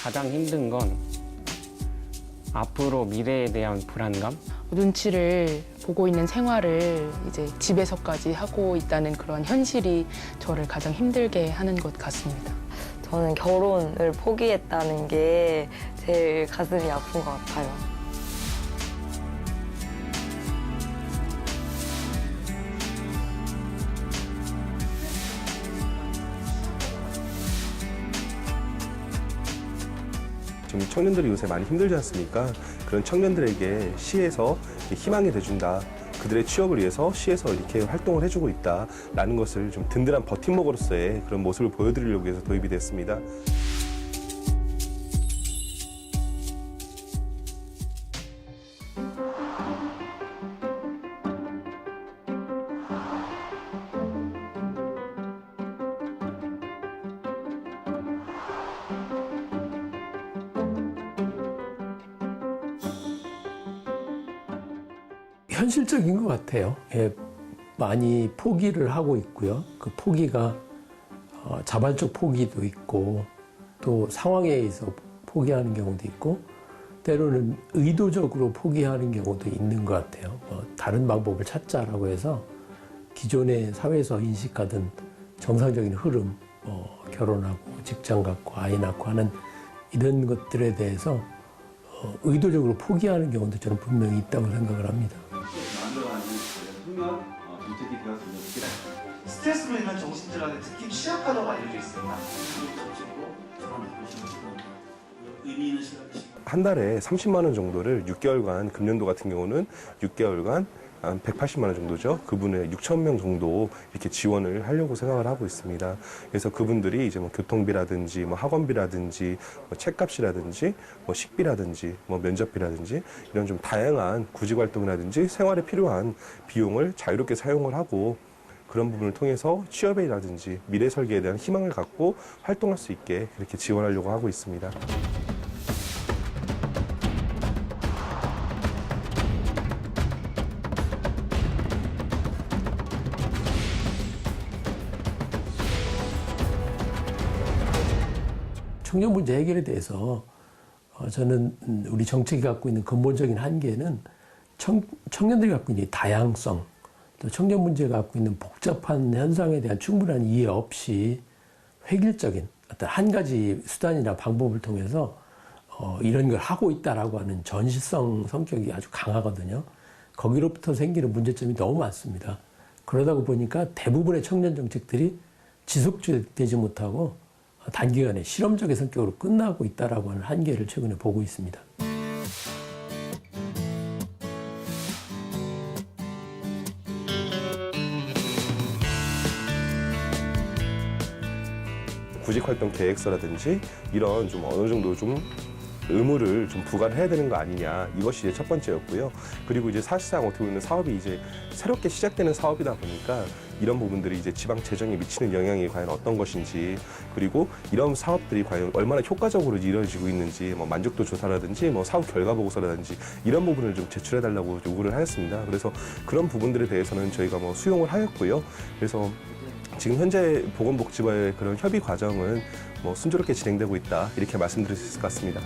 가장 힘든 건 앞으로 미래에 대한 불안감? 눈치를 보고 있는 생활을 이제 집에서까지 하고 있다는 그런 현실이 저를 가장 힘들게 하는 것 같습니다. 저는 결혼을 포기했다는 게 제일 가슴이 아픈 것 같아요. 지금 청년들이 요새 많이 힘들지 않습니까? 그런 청년들에게 시에서 희망이 돼준다. 그들의 취업을 위해서 시에서 이렇게 활동을 해주고 있다라는 것을 좀 든든한 버팀목으로서의 그런 모습을 보여드리려고 해서 도입이 됐습니다. 현실적인 것 같아요. 예, 많이 포기를 하고 있고요. 그 포기가 자발적 포기도 있고 또 상황에 의해서 포기하는 경우도 있고 때로는 의도적으로 포기하는 경우도 있는 것 같아요. 다른 방법을 찾자라고 해서 기존의 사회에서 인식하던 정상적인 흐름, 결혼하고 직장 갖고 아이 낳고 하는 이런 것들에 대해서 의도적으로 포기하는 경우도 저는 분명히 있다고 생각을 합니다. 만들어가는 훈련 정책이 되었으면 좋겠습니다. 스트레스로 인한 정신질환에 특히 취약하다고 알려져 있습니다. 의미 있는 시간이시고 한 달에 30만 원 정도를 6개월간, 금년도 같은 경우는 6개월간 한 180만 원 정도죠. 그분의 6천 명 정도 이렇게 지원을 하려고 생각을 하고 있습니다. 그래서 그분들이 이제 뭐 교통비라든지 뭐 학원비라든지 뭐 책값이라든지 뭐 식비라든지 뭐 면접비라든지 이런 좀 다양한 구직 활동이라든지 생활에 필요한 비용을 자유롭게 사용을 하고 그런 부분을 통해서 취업이라든지 미래 설계에 대한 희망을 갖고 활동할 수 있게 그렇게 지원하려고 하고 있습니다. 청년 문제 해결에 대해서 저는 우리 정책이 갖고 있는 근본적인 한계는 청년들이 갖고 있는 다양성, 또 청년 문제가 갖고 있는 복잡한 현상에 대한 충분한 이해 없이 획일적인 어떤 한 가지 수단이나 방법을 통해서 이런 걸 하고 있다라고 하는 전시성 성격이 아주 강하거든요. 거기로부터 생기는 문제점이 너무 많습니다. 그러다 보니까 대부분의 청년 정책들이 지속되지 못하고 단기간에 실험적인 성격으로 끝나고 있다라고 하는 한계를 최근에 보고 있습니다. 구직활동 계획서라든지 이런 좀 어느 정도 좀 의무를 좀 부과를 해야 되는 거 아니냐, 이것이 이제 첫 번째였고요. 그리고 이제 사실상 어떻게 보면 사업이 이제 새롭게 시작되는 사업이다 보니까 이런 부분들이 이제 지방 재정에 미치는 영향이 과연 어떤 것인지, 그리고 이런 사업들이 과연 얼마나 효과적으로 이루어지고 있는지, 뭐 만족도 조사라든지 뭐 사업 결과 보고서라든지 이런 부분을 좀 제출해 달라고 요구를 하였습니다. 그래서 그런 부분들에 대해서는 저희가 뭐 수용을 하였고요. 그래서 지금 현재 보건복지부의 그런 협의 과정은 뭐 순조롭게 진행되고 있다, 이렇게 말씀드릴 수 있을 것 같습니다.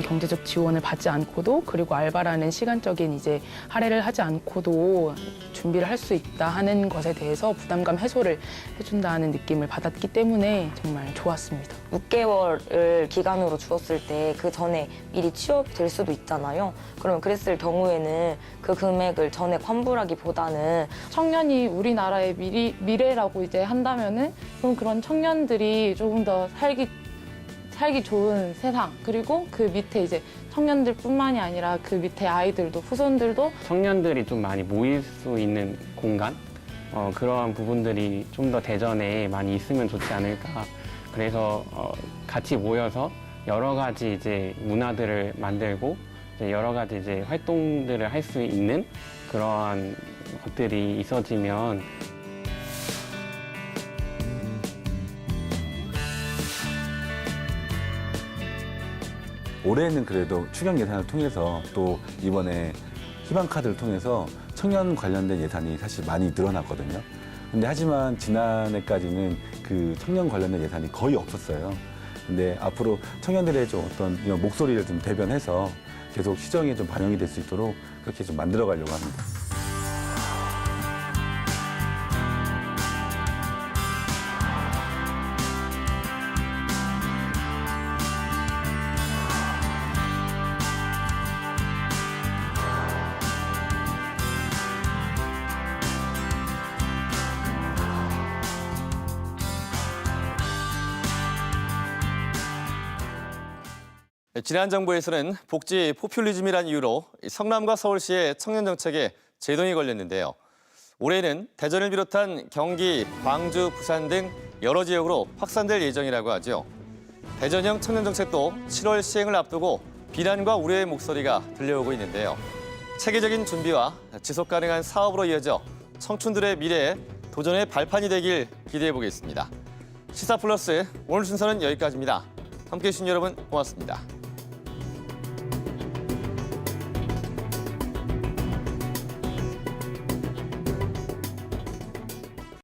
경제적 지원을 받지 않고도, 그리고 알바라는 시간적인 이제 할애를 하지 않고도 준비를 할 수 있다 하는 것에 대해서 부담감 해소를 해준다는 느낌을 받았기 때문에 정말 좋았습니다. 6개월을 기간으로 주었을 때 그 전에 미리 취업될 수도 있잖아요. 그러면 그랬을 경우에는 그 금액을 전액 환불하기보다는 청년이 우리나라의 미래라고 이제 한다면은 좀 그런 청년들이 조금 더 살기 좋은 세상, 그리고 그 밑에 이제 청년들뿐만이 아니라 그 밑에 아이들도, 후손들도 청년들이 좀 많이 모일 수 있는 공간? 그러한 부분들이 좀 더 대전에 많이 있으면 좋지 않을까. 그래서 같이 모여서 여러 가지 이제 문화들을 만들고 이제 여러 가지 이제 활동들을 할 수 있는 그러한 것들이 있어지면 올해는 그래도 추경 예산을 통해서 또 이번에 희망카드를 통해서 청년 관련된 예산이 사실 많이 늘어났거든요. 근데 하지만 지난해까지는 그 청년 관련된 예산이 거의 없었어요. 근데 앞으로 청년들의 좀 어떤 이런 목소리를 좀 대변해서 계속 시정에 좀 반영이 될 수 있도록 그렇게 좀 만들어 가려고 합니다. 지난 정부에서는 복지 포퓰리즘이란 이유로 성남과 서울시의 청년 정책에 제동이 걸렸는데요. 올해는 대전을 비롯한 경기, 광주, 부산 등 여러 지역으로 확산될 예정이라고 하죠. 대전형 청년 정책도 7월 시행을 앞두고 비난과 우려의 목소리가 들려오고 있는데요. 체계적인 준비와 지속 가능한 사업으로 이어져 청춘들의 미래에 도전의 발판이 되길 기대해 보겠습니다. 시사플러스 오늘 순서는 여기까지입니다. 함께해 주신 여러분 고맙습니다.